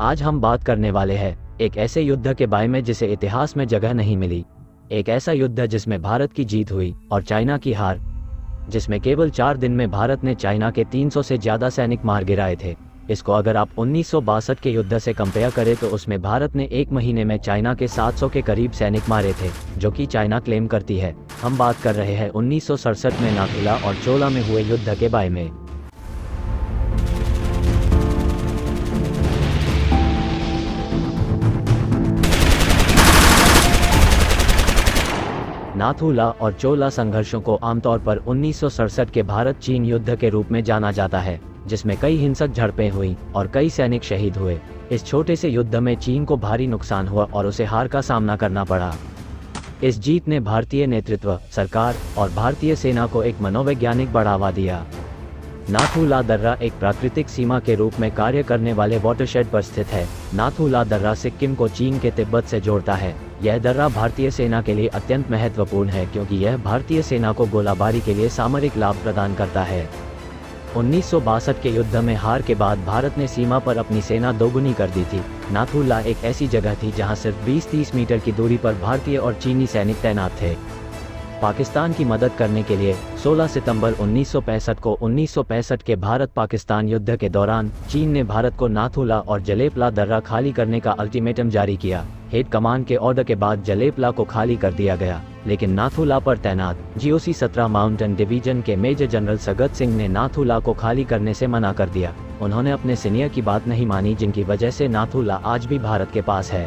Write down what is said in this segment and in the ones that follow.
आज हम बात करने वाले हैं एक ऐसे युद्ध के बारे में जिसे इतिहास में जगह नहीं मिली। एक ऐसा युद्ध जिसमें भारत की जीत हुई और चाइना की हार, जिसमें केवल 4 दिन में भारत ने चाइना के 300 से ज्यादा सैनिक मार गिराए थे। इसको अगर आप 1962 के युद्ध से कंपेयर करें तो उसमें भारत ने 1 महीने में चाइना के 700 के करीब सैनिक मारे थे, जो कि चाइना क्लेम करती है। हम बात कर रहे हैं 1967 में नाथुला और चोला में हुए युद्ध के बारे में। नाथुला और चोला संघर्षों को आमतौर पर 1967 के भारत चीन युद्ध के रूप में जाना जाता है, जिसमें कई हिंसक झड़पें हुई और कई सैनिक शहीद हुए। इस छोटे से युद्ध में चीन को भारी नुकसान हुआ और उसे हार का सामना करना पड़ा। इस जीत ने भारतीय नेतृत्व, सरकार और भारतीय सेना को एक मनोवैज्ञानिक बढ़ावा दिया। नाथुला दर्रा एक प्राकृतिक सीमा के रूप में कार्य करने वाले वाटरशेड पर स्थित है। नाथुला दर्रा सिक्किम को चीन के तिब्बत से जोड़ता है। यह दर्रा भारतीय सेना के लिए अत्यंत महत्वपूर्ण है क्योंकि यह भारतीय सेना को गोलाबारी के लिए सामरिक लाभ प्रदान करता है। 1962 के युद्ध में हार के बाद भारत ने सीमा पर अपनी सेना दोगुनी कर दी थी। नाथुला एक ऐसी जगह थी जहां सिर्फ 20-30 मीटर की दूरी पर भारतीय और चीनी सैनिक तैनात थे। पाकिस्तान की मदद करने के लिए 16 सितंबर 1965 को 1965 के भारत पाकिस्तान युद्ध के दौरान चीन ने भारत को नाथुला और जलेपला दर्रा खाली करने का अल्टीमेटम जारी किया। हेड कमान के ऑर्डर के बाद जलेपला को खाली कर दिया गया, लेकिन नाथुला पर तैनात GOC 17 माउंटेन डिवीजन के मेजर जनरल सगत सिंह ने नाथुला को खाली करने से मना कर दिया। उन्होंने अपने सीनियर की बात नहीं मानी, जिनकी वजह से नाथुला आज भी भारत के पास है।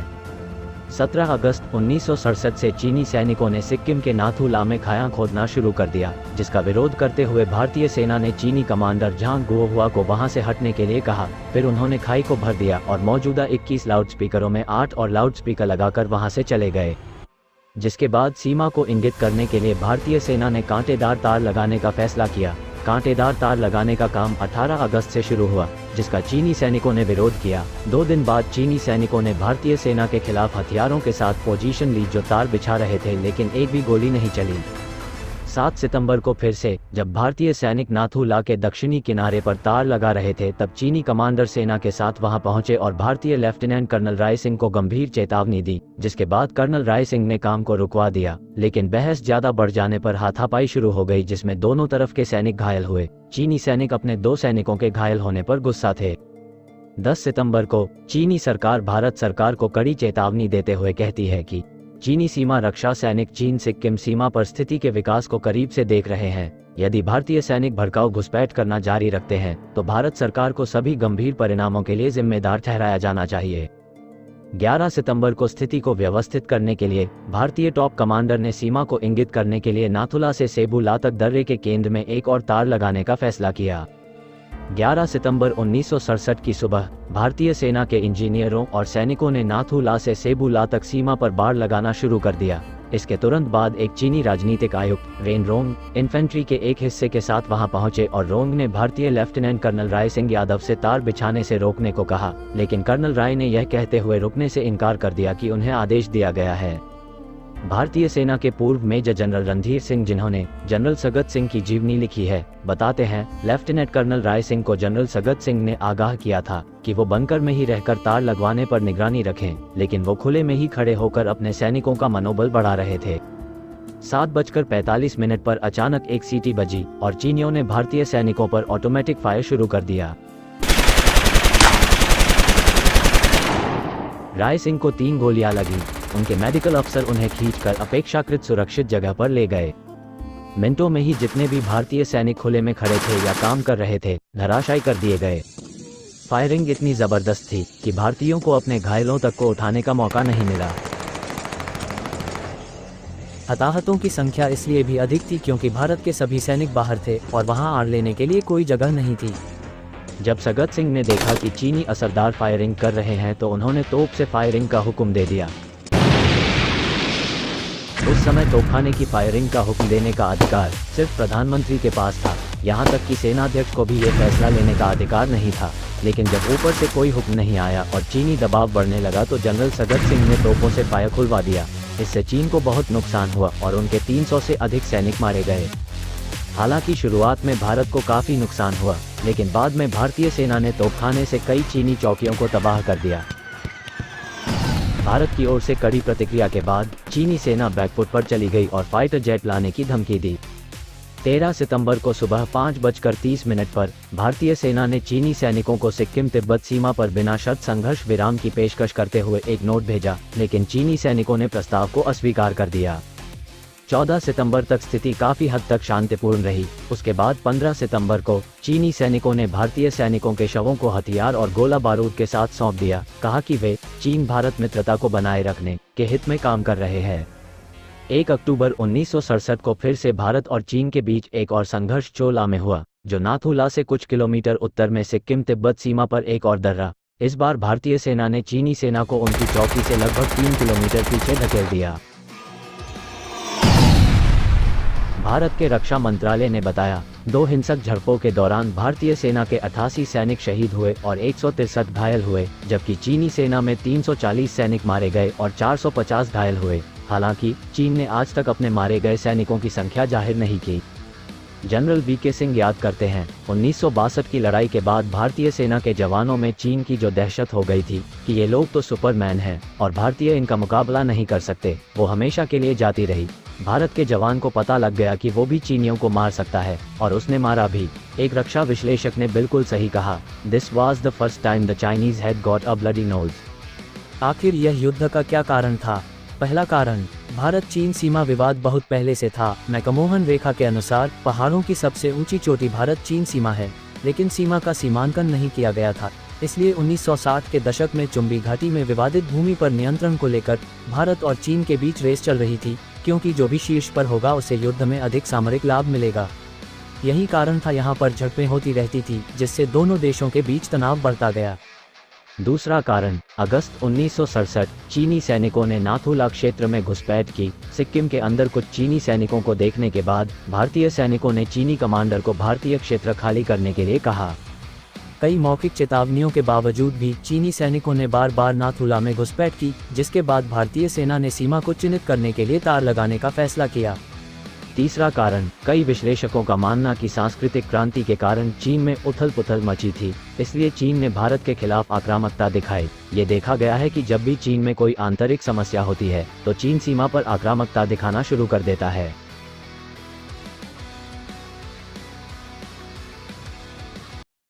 17 अगस्त 1967 से चीनी सैनिकों ने सिक्किम के नाथुला में खाया खोदना शुरू कर दिया, जिसका विरोध करते हुए भारतीय सेना ने चीनी कमांडर झांग गुओहुआ को वहां से हटने के लिए कहा। फिर उन्होंने खाई को भर दिया और मौजूदा 21 लाउडस्पीकरों में 8 और लाउडस्पीकर लगाकर वहां से चले गए। जिसके बाद सीमा को इंगित करने के लिए भारतीय सेना ने कांटेदार तार लगाने का फैसला किया। कांटेदार तार लगाने का काम 18 अगस्त से शुरू हुआ, जिसका चीनी सैनिकों ने विरोध किया। 2 दिन बाद चीनी सैनिकों ने भारतीय सेना के खिलाफ हथियारों के साथ पोजीशन ली, जो तार बिछा रहे थे, लेकिन एक भी गोली नहीं चली। 7 सितंबर को फिर से जब भारतीय सैनिक नाथुला के दक्षिणी किनारे पर तार लगा रहे थे, तब चीनी कमांडर सेना के साथ वहां पहुंचे और भारतीय लेफ्टिनेंट कर्नल राय सिंह को गंभीर चेतावनी दी, जिसके बाद कर्नल राय सिंह ने काम को रुकवा दिया। लेकिन बहस ज्यादा बढ़ जाने पर हाथापाई शुरू हो गई, जिसमें दोनों तरफ के सैनिक घायल हुए। चीनी सैनिक अपने 2 सैनिकों के घायल होने पर गुस्सा थे। 10 सितंबर को चीनी सरकार भारत सरकार को कड़ी चेतावनी देते हुए कहती है कि चीनी सीमा रक्षा सैनिक चीन सिक्किम सीमा पर स्थिति के विकास को करीब से देख रहे हैं। यदि भारतीय सैनिक भड़काऊ घुसपैठ करना जारी रखते हैं तो भारत सरकार को सभी गंभीर परिणामों के लिए जिम्मेदार ठहराया जाना चाहिए। 11 सितंबर को स्थिति को व्यवस्थित करने के लिए भारतीय टॉप कमांडर ने सीमा को इंगित करने के लिए नाथुला से सेबुला तक दर्रे के केंद्र में एक और तार लगाने का फैसला किया। 11 सितंबर 1967 की सुबह भारतीय सेना के इंजीनियरों और सैनिकों ने नाथुला से सेबुला तक सीमा पर बाड़ लगाना शुरू कर दिया। इसके तुरंत बाद एक चीनी राजनीतिक आयुक्त रेन रोंग इन्फेंट्री के एक हिस्से के साथ वहां पहुंचे और रोंग ने भारतीय लेफ्टिनेंट कर्नल राय सिंह यादव से तार बिछाने से रोकने को कहा, लेकिन कर्नल राय ने यह कहते हुए रुकने से इनकार कर दिया कि उन्हें आदेश दिया गया है। भारतीय सेना के पूर्व मेजर जनरल रणधीर सिंह, जिन्होंने जनरल सगत सिंह की जीवनी लिखी है, बताते हैं, लेफ्टिनेंट कर्नल राय सिंह को जनरल सगत सिंह ने आगाह किया था कि वो बंकर में ही रहकर तार लगवाने पर निगरानी रखें, लेकिन वो खुले में ही खड़े होकर अपने सैनिकों का मनोबल बढ़ा रहे थे। 7:45 पर अचानक एक सीटी बजी और चीनियों ने भारतीय सैनिकों पर ऑटोमेटिक फायर शुरू कर दिया। राय सिंह को 3 गोलियां लगी। उनके मेडिकल अफसर उन्हें खींचकर अपेक्षाकृत सुरक्षित जगह पर ले गए। मिनटों में ही जितने भी भारतीय सैनिक खुले में खड़े थे या काम कर रहे थे, धराशायी कर दिए गए। फायरिंग इतनी जबरदस्त थी कि भारतीयों को अपने घायलों तक को उठाने का मौका नहीं मिला। हताहतों की संख्या इसलिए भी अधिक थी क्योंकि भारत के सभी सैनिक बाहर थे और वहां आड़ लेने के लिए कोई जगह नहीं थी। जब सगत सिंह ने देखा कि चीनी असरदार फायरिंग कर रहे हैं तो उन्होंने तोप से फायरिंग का हुक्म दे दिया। उस समय तोपखाने की फायरिंग का हुक्म देने का अधिकार सिर्फ प्रधानमंत्री के पास था। यहाँ तक कि सेनाध्यक्ष को भी ये फैसला लेने का अधिकार नहीं था। लेकिन जब ऊपर से कोई हुक्म नहीं आया और चीनी दबाव बढ़ने लगा तो जनरल सगत सिंह ने तोपों से फायर खुलवा दिया। इससे चीन को बहुत नुकसान हुआ और उनके 300 से अधिक सैनिक मारे गए। हालांकि शुरुआत में भारत को काफी नुकसान हुआ, लेकिन बाद में भारतीय सेना ने तोपखाने से कई चीनी चौकियों को तबाह कर दिया। भारत की ओर से कड़ी प्रतिक्रिया के बाद चीनी सेना बैकफुट पर चली गई और फाइटर जेट लाने की धमकी दी। 13 सितंबर को सुबह 5:30 पर भारतीय सेना ने चीनी सैनिकों को सिक्किम तिब्बत सीमा पर बिना शर्त संघर्ष विराम की पेशकश करते हुए एक नोट भेजा, लेकिन चीनी सैनिकों ने प्रस्ताव को अस्वीकार कर दिया। 14 सितंबर तक स्थिति काफी हद तक शांतिपूर्ण रही। उसके बाद 15 सितंबर को चीनी सैनिकों ने भारतीय सैनिकों के शवों को हथियार और गोला बारूद के साथ सौंप दिया, कहा कि वे चीन भारत मित्रता को बनाए रखने के हित में काम कर रहे हैं। 1 अक्टूबर 1967 को फिर से भारत और चीन के बीच एक और संघर्ष चोला में हुआ, जो नाथुला से कुछ किलोमीटर उत्तर में सिक्किम तिब्बत सीमा पर एक और दर्रा। इस बार भारतीय सेना ने चीनी सेना को उनकी चौकी से लगभग 3 किलोमीटर पीछे धकेल दिया। भारत के रक्षा मंत्रालय ने बताया, 2 हिंसक झड़पों के दौरान भारतीय सेना के 88 सैनिक शहीद हुए और 163 घायल हुए, जबकि चीनी सेना में 340 सैनिक मारे गए और 450 घायल हुए। हालांकि चीन ने आज तक अपने मारे गए सैनिकों की संख्या जाहिर नहीं की। जनरल वीके सिंह याद करते हैं, 1962 की लड़ाई के बाद भारतीय सेना के जवानों में चीन की जो दहशत हो गई थी कि ये लोग तो सुपरमैन हैं और भारतीय इनका मुकाबला नहीं कर सकते, वो हमेशा के लिए जाती रही। भारत के जवान को पता लग गया कि वो भी चीनियों को मार सकता है और उसने मारा भी। एक रक्षा विश्लेषक ने बिल्कुल सही कहा, this was the first time the Chinese had got a bloody nose. आखिर यह युद्ध का क्या कारण था? पहला कारण, भारत चीन सीमा विवाद बहुत पहले से था। मैकमोहन रेखा के अनुसार पहाड़ों की सबसे ऊंची चोटी भारत चीन सीमा है, लेकिन सीमा का सीमांकन नहीं किया गया था। इसलिए 1960 के दशक में चुम्बी घाटी में विवादित भूमि पर नियंत्रण को लेकर भारत और चीन के बीच रेस चल रही थी, क्योंकि जो भी शीर्ष पर होगा उसे युद्ध में अधिक सामरिक लाभ मिलेगा। यही कारण था यहाँ पर झड़पें होती रहती थी, जिससे दोनों देशों के बीच तनाव बढ़ता गया। दूसरा कारण, अगस्त 1967 चीनी सैनिकों ने नाथुला क्षेत्र में घुसपैठ की। सिक्किम के अंदर कुछ चीनी सैनिकों को देखने के बाद भारतीय सैनिकों ने चीनी कमांडर को भारतीय क्षेत्र खाली करने के लिए कहा। कई मौखिक चेतावनियों के बावजूद भी चीनी सैनिकों ने बार बार नाथुला में घुसपैठ की, जिसके बाद भारतीय सेना ने सीमा को चिन्हित करने के लिए तार लगाने का फैसला किया। तीसरा कारण, कई विश्लेषकों का मानना कि सांस्कृतिक क्रांति के कारण चीन में उथल पुथल मची थी, इसलिए चीन ने भारत के खिलाफ आक्रामकता दिखाई। ये देखा गया है कि जब भी चीन में कोई आंतरिक समस्या होती है तो चीन सीमा पर आक्रामकता दिखाना शुरू कर देता है।